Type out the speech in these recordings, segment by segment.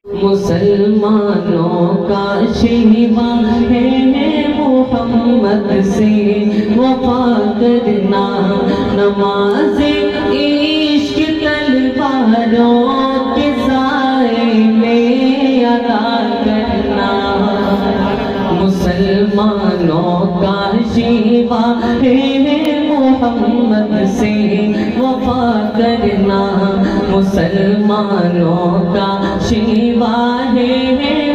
मुसलमानों का शिवा है मोहम्मद से वफा करना, नमाज इश्क तलवारों के साए में अदा करना। मुसलमानों का शिवा है मोहम्मद से वफा करना, मुसलमानों का शिवा है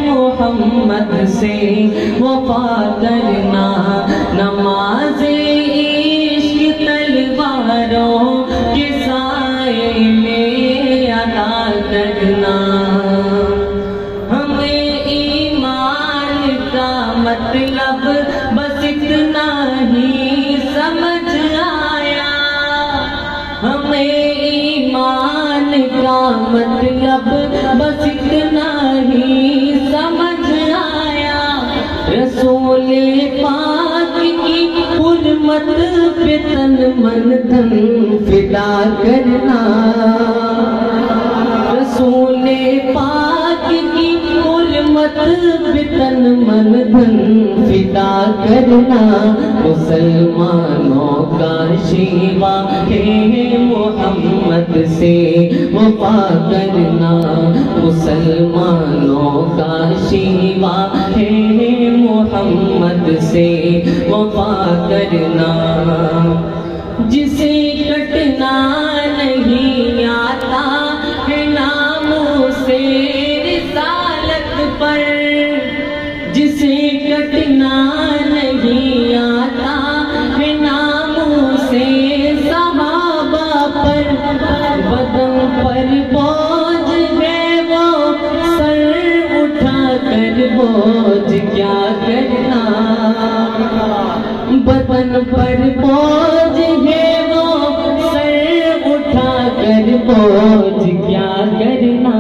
मोहम्मद से वफा करना, नमाज इश्क तलवारों के साए में अदा करना। हमें ईमान का मतलब बस इतना ही समझ आया, हमें ईमान का मतलब बस इतना ही समझ आया। रसूल पाक की हुर्मत पे तन मन धन फिदा करना, रसूल पाक की हुर्मत पे तन मन धन फिदा करना। मुसलमानों का शिवा है मोहम्मद से वफा करना, मुसलमानों का शिवा है मोहम्मद से वफा करना। जिसे कटना नहीं आता है नामों से रिसालत पर, जिसे कटना नहीं आता है नामों से सहाबा पर, बदन पर बोझ है वो सर उठा कर बोझ क्या करना, बदन पर बोझ है वो सर उठा कर बोझ क्या करना।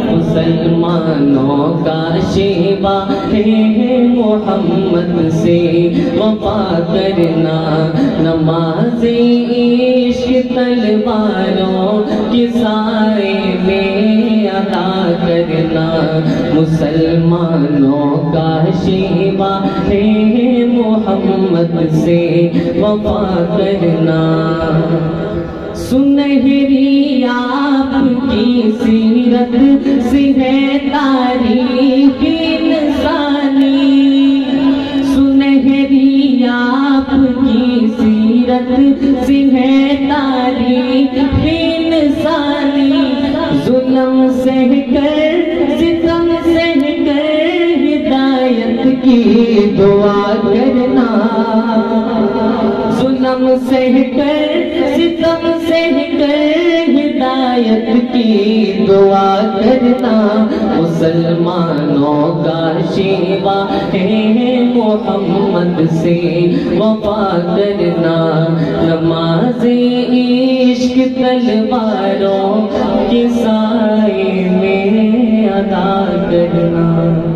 मुसलमानों का शिवा है मोहम्मद से वफा करना, नमाज इश्क तलवारों के साए में अदा करना। मुसलमानों का शिवा है मोहम्मद से वफा करना। सुनहरी आपकी सीरत से है तारीख इंसानी, सुनहरी आपकी सीरत से है तारीख इंसानी। जुल्म सह कर सितम सह कर हिदायत की दुआ करना, जुल्म सह कर सितम सह कर हिदायत की दुआ करना। मुसलमानों का शिवा है मोहम्मद से वफा करना, नमाज इश्क तलवारों के साए में अदा करना।